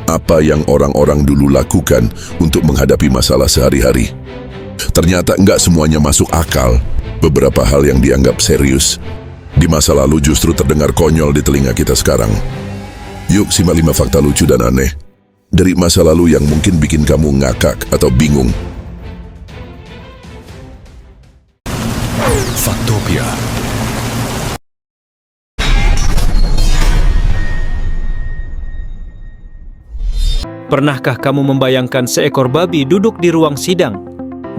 apa yang orang-orang dulu lakukan untuk menghadapi masalah sehari-hari. Ternyata enggak semuanya masuk akal. Beberapa hal yang dianggap serius di masa lalu justru terdengar konyol di telinga kita sekarang. Yuk simak 5 fakta lucu dan aneh dari masa lalu yang mungkin bikin kamu ngakak atau bingung. Faktopia. Pernahkah kamu membayangkan seekor babi duduk di ruang sidang?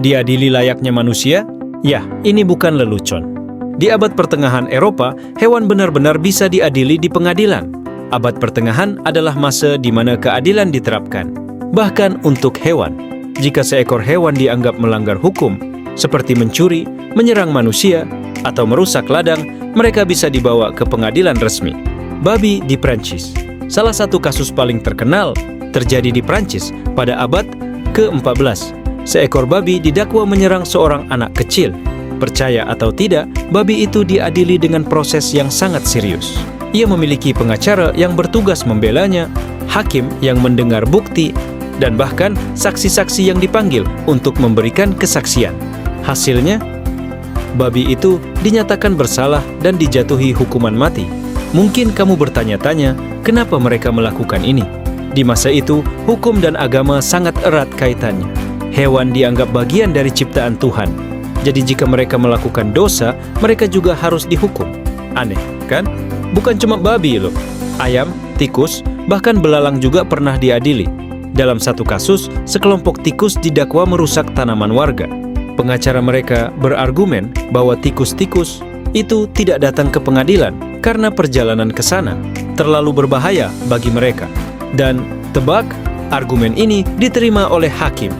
Diadili layaknya manusia? Ya, ini bukan lelucon. Di abad pertengahan Eropa, hewan benar-benar bisa diadili di pengadilan. Abad pertengahan adalah masa di mana keadilan diterapkan. Bahkan untuk hewan. Jika seekor hewan dianggap melanggar hukum, seperti mencuri, menyerang manusia, atau merusak ladang, mereka bisa dibawa ke pengadilan resmi. Babi di Prancis. Salah satu kasus paling terkenal terjadi di Prancis pada abad ke-14. Seekor babi didakwa menyerang seorang anak kecil. Percaya atau tidak, babi itu diadili dengan proses yang sangat serius. Ia memiliki pengacara yang bertugas membelanya, hakim yang mendengar bukti, dan bahkan saksi-saksi yang dipanggil untuk memberikan kesaksian. Hasilnya, babi itu dinyatakan bersalah dan dijatuhi hukuman mati. Mungkin kamu bertanya-tanya, kenapa mereka melakukan ini? Di masa itu, hukum dan agama sangat erat kaitannya. Hewan dianggap bagian dari ciptaan Tuhan. Jadi jika mereka melakukan dosa, mereka juga harus dihukum. Aneh, kan? Bukan cuma babi loh. Ayam, tikus, bahkan belalang juga pernah diadili. Dalam satu kasus, sekelompok tikus didakwa merusak tanaman warga. Pengacara mereka berargumen bahwa tikus-tikus itu tidak datang ke pengadilan karena perjalanan ke sana terlalu berbahaya bagi mereka. Dan tebak, argumen ini diterima oleh hakim.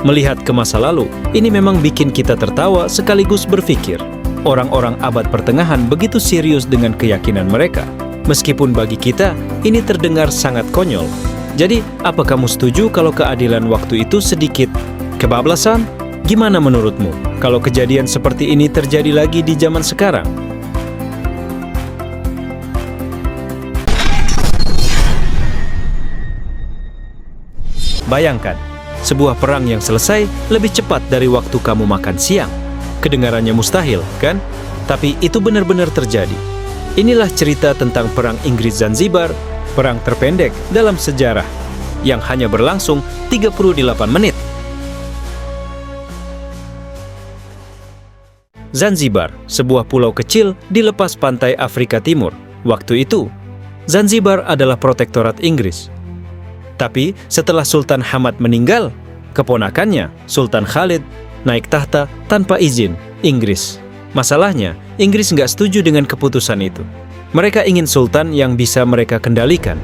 Melihat ke masa lalu, ini memang bikin kita tertawa sekaligus berpikir. Orang-orang abad pertengahan begitu serius dengan keyakinan mereka. Meskipun bagi kita, ini terdengar sangat konyol. Jadi, apa kamu setuju kalau keadilan waktu itu sedikit kebablasan? Gimana menurutmu kalau kejadian seperti ini terjadi lagi di zaman sekarang? Bayangkan, sebuah perang yang selesai lebih cepat dari waktu kamu makan siang. Kedengarannya mustahil, kan? Tapi itu benar-benar terjadi. Inilah cerita tentang Perang Inggris Zanzibar, perang terpendek dalam sejarah, yang hanya berlangsung 38 menit. Zanzibar, sebuah pulau kecil di lepas pantai Afrika Timur. Waktu itu, Zanzibar adalah protektorat Inggris. Tapi setelah Sultan Hamad meninggal, keponakannya, Sultan Khalid, naik tahta tanpa izin Inggris. Masalahnya, Inggris nggak setuju dengan keputusan itu. Mereka ingin sultan yang bisa mereka kendalikan.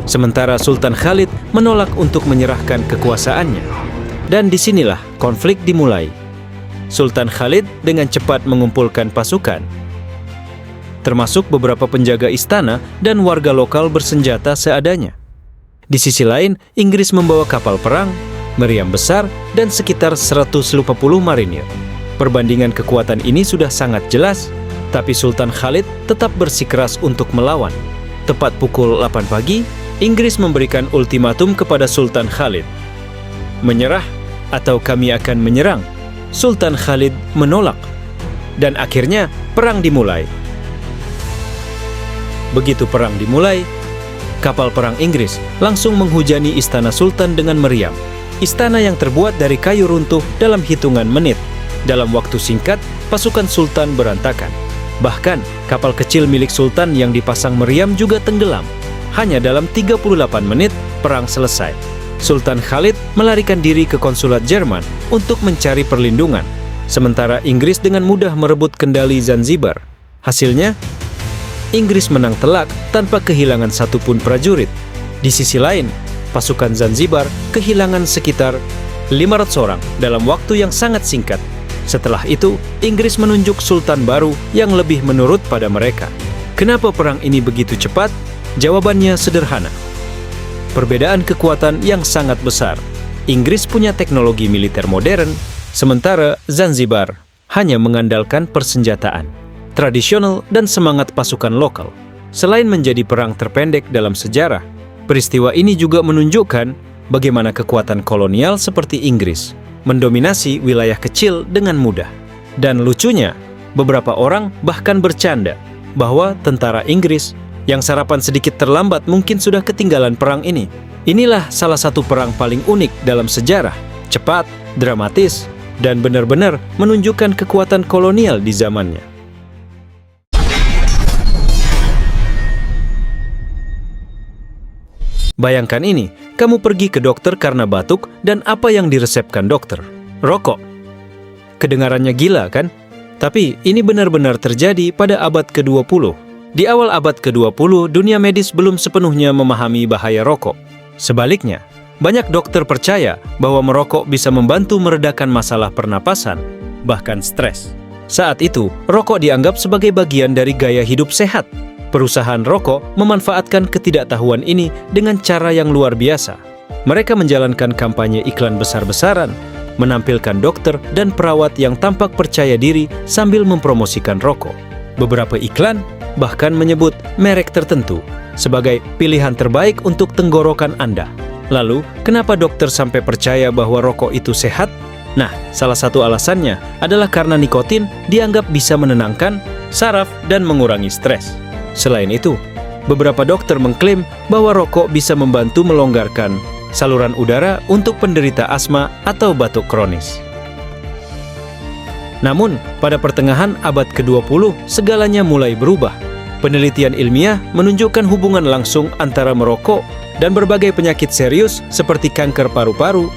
Sementara Sultan Khalid menolak untuk menyerahkan kekuasaannya. Dan disinilah konflik dimulai. Sultan Khalid dengan cepat mengumpulkan pasukan, termasuk beberapa penjaga istana dan warga lokal bersenjata seadanya. Di sisi lain, Inggris membawa kapal perang, meriam besar, dan sekitar 150 marinir. Perbandingan kekuatan ini sudah sangat jelas, tapi Sultan Khalid tetap bersikeras untuk melawan. Tepat pukul 8 pagi, Inggris memberikan ultimatum kepada Sultan Khalid. Menyerah atau kami akan menyerang. Sultan Khalid menolak. Dan akhirnya, perang dimulai. Begitu perang dimulai, kapal perang Inggris langsung menghujani istana Sultan dengan meriam. Istana yang terbuat dari kayu runtuh dalam hitungan menit. Dalam waktu singkat, pasukan Sultan berantakan. Bahkan, kapal kecil milik Sultan yang dipasang meriam juga tenggelam. Hanya dalam 38 menit, perang selesai. Sultan Khalid melarikan diri ke konsulat Jerman untuk mencari perlindungan. Sementara Inggris dengan mudah merebut kendali Zanzibar. Hasilnya, Inggris menang telak tanpa kehilangan satupun prajurit. Di sisi lain, pasukan Zanzibar kehilangan sekitar 500 orang dalam waktu yang sangat singkat. Setelah itu, Inggris menunjuk sultan baru yang lebih menurut pada mereka. Kenapa perang ini begitu cepat? Jawabannya sederhana. Perbedaan kekuatan yang sangat besar. Inggris punya teknologi militer modern, sementara Zanzibar hanya mengandalkan persenjataan tradisional dan semangat pasukan lokal. Selain menjadi perang terpendek dalam sejarah, Peristiwa ini juga menunjukkan bagaimana kekuatan kolonial seperti Inggris mendominasi wilayah kecil dengan mudah. Dan lucunya, beberapa orang bahkan bercanda bahwa tentara Inggris yang sarapan sedikit terlambat mungkin sudah ketinggalan perang ini. Inilah salah satu perang paling unik dalam sejarah, cepat, dramatis, dan benar-benar menunjukkan kekuatan kolonial di zamannya. Bayangkan ini, kamu pergi ke dokter karena batuk dan apa yang diresepkan dokter? Rokok. Kedengarannya gila kan? Tapi ini benar-benar terjadi pada abad ke-20. Di awal abad ke-20, dunia medis belum sepenuhnya memahami bahaya rokok. Sebaliknya, banyak dokter percaya bahwa merokok bisa membantu meredakan masalah pernapasan, bahkan stres. Saat itu, rokok dianggap sebagai bagian dari gaya hidup sehat. Perusahaan rokok memanfaatkan ketidaktahuan ini dengan cara yang luar biasa. Mereka menjalankan kampanye iklan besar-besaran, menampilkan dokter dan perawat yang tampak percaya diri sambil mempromosikan rokok. Beberapa iklan bahkan menyebut merek tertentu sebagai pilihan terbaik untuk tenggorokan Anda. Lalu, kenapa dokter sampai percaya bahwa rokok itu sehat? Nah, salah satu alasannya adalah karena nikotin dianggap bisa menenangkan saraf dan mengurangi stres. Selain itu, beberapa dokter mengklaim bahwa rokok bisa membantu melonggarkan saluran udara untuk penderita asma atau batuk kronis. Namun, pada pertengahan abad ke-20, segalanya mulai berubah. Penelitian ilmiah menunjukkan hubungan langsung antara merokok dan berbagai penyakit serius seperti kanker paru-paru,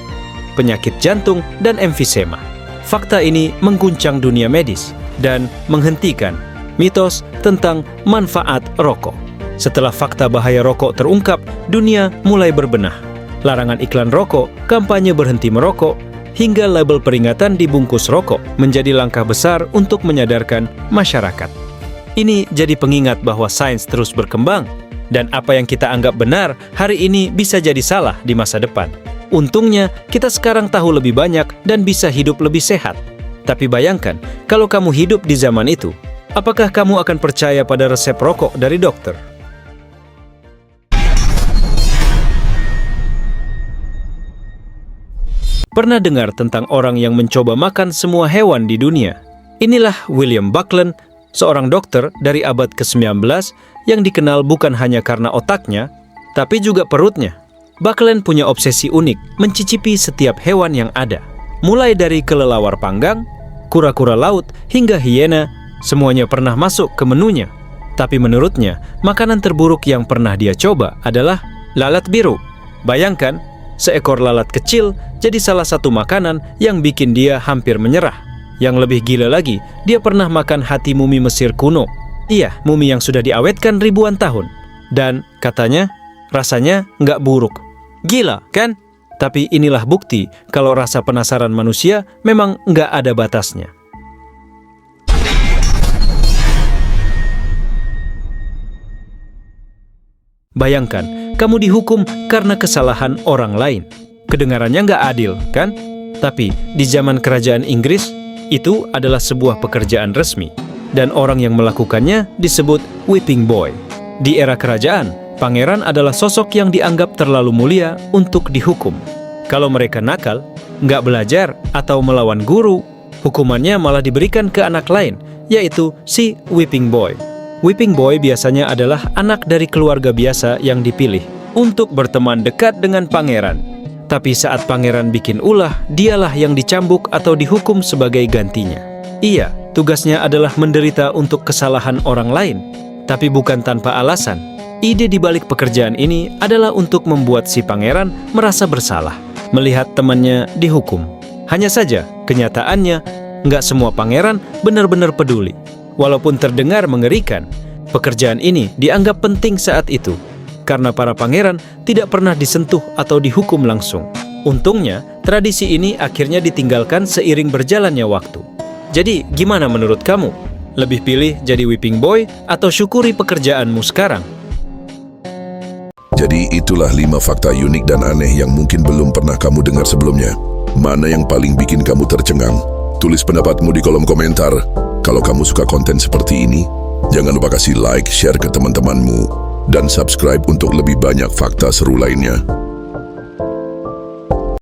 penyakit jantung, dan emfisema. Fakta ini mengguncang dunia medis dan menghentikan mitos tentang manfaat rokok. Setelah fakta bahaya rokok terungkap, dunia mulai berbenah. Larangan iklan rokok, kampanye berhenti merokok, hingga label peringatan di bungkus rokok menjadi langkah besar untuk menyadarkan masyarakat. Ini jadi pengingat bahwa sains terus berkembang, dan apa yang kita anggap benar hari ini bisa jadi salah di masa depan. Untungnya, kita sekarang tahu lebih banyak dan bisa hidup lebih sehat. Tapi bayangkan, kalau kamu hidup di zaman itu, apakah kamu akan percaya pada resep rokok dari dokter? Pernah dengar tentang orang yang mencoba makan semua hewan di dunia? Inilah William Buckland, seorang dokter dari abad ke-19 yang dikenal bukan hanya karena otaknya, tapi juga perutnya. Buckland punya obsesi unik mencicipi setiap hewan yang ada. Mulai dari kelelawar panggang, kura-kura laut, hingga hiena, semuanya pernah masuk ke menunya. Tapi menurutnya, makanan terburuk yang pernah dia coba adalah lalat biru. Bayangkan, seekor lalat kecil jadi salah satu makanan yang bikin dia hampir menyerah. Yang lebih gila lagi, dia pernah makan hati mumi Mesir kuno. Iya, mumi yang sudah diawetkan ribuan tahun. Dan katanya, rasanya nggak buruk. Gila, kan? Tapi inilah bukti kalau rasa penasaran manusia memang nggak ada batasnya. Bayangkan, kamu dihukum karena kesalahan orang lain. Kedengarannya nggak adil, kan? Tapi di zaman kerajaan Inggris, itu adalah sebuah pekerjaan resmi. Dan orang yang melakukannya disebut whipping boy. Di era kerajaan, pangeran adalah sosok yang dianggap terlalu mulia untuk dihukum. Kalau mereka nakal, nggak belajar, atau melawan guru, hukumannya malah diberikan ke anak lain, yaitu si whipping boy. Whipping boy biasanya adalah anak dari keluarga biasa yang dipilih untuk berteman dekat dengan pangeran. Tapi saat pangeran bikin ulah, dialah yang dicambuk atau dihukum sebagai gantinya. Iya, tugasnya adalah menderita untuk kesalahan orang lain, tapi bukan tanpa alasan. Ide di balik pekerjaan ini adalah untuk membuat si pangeran merasa bersalah melihat temannya dihukum. Hanya saja, kenyataannya, nggak semua pangeran benar-benar peduli. Walaupun terdengar mengerikan, pekerjaan ini dianggap penting saat itu, karena para pangeran tidak pernah disentuh atau dihukum langsung. Untungnya, tradisi ini akhirnya ditinggalkan seiring berjalannya waktu. Jadi, gimana menurut kamu? Lebih pilih jadi whipping boy atau syukuri pekerjaanmu sekarang? Jadi itulah 5 fakta unik dan aneh yang mungkin belum pernah kamu dengar sebelumnya. Mana yang paling bikin kamu tercengang? Tulis pendapatmu di kolom komentar. Kalau kamu suka konten seperti ini, jangan lupa kasih like, share ke teman-temanmu. dan subscribe untuk lebih banyak fakta seru lainnya.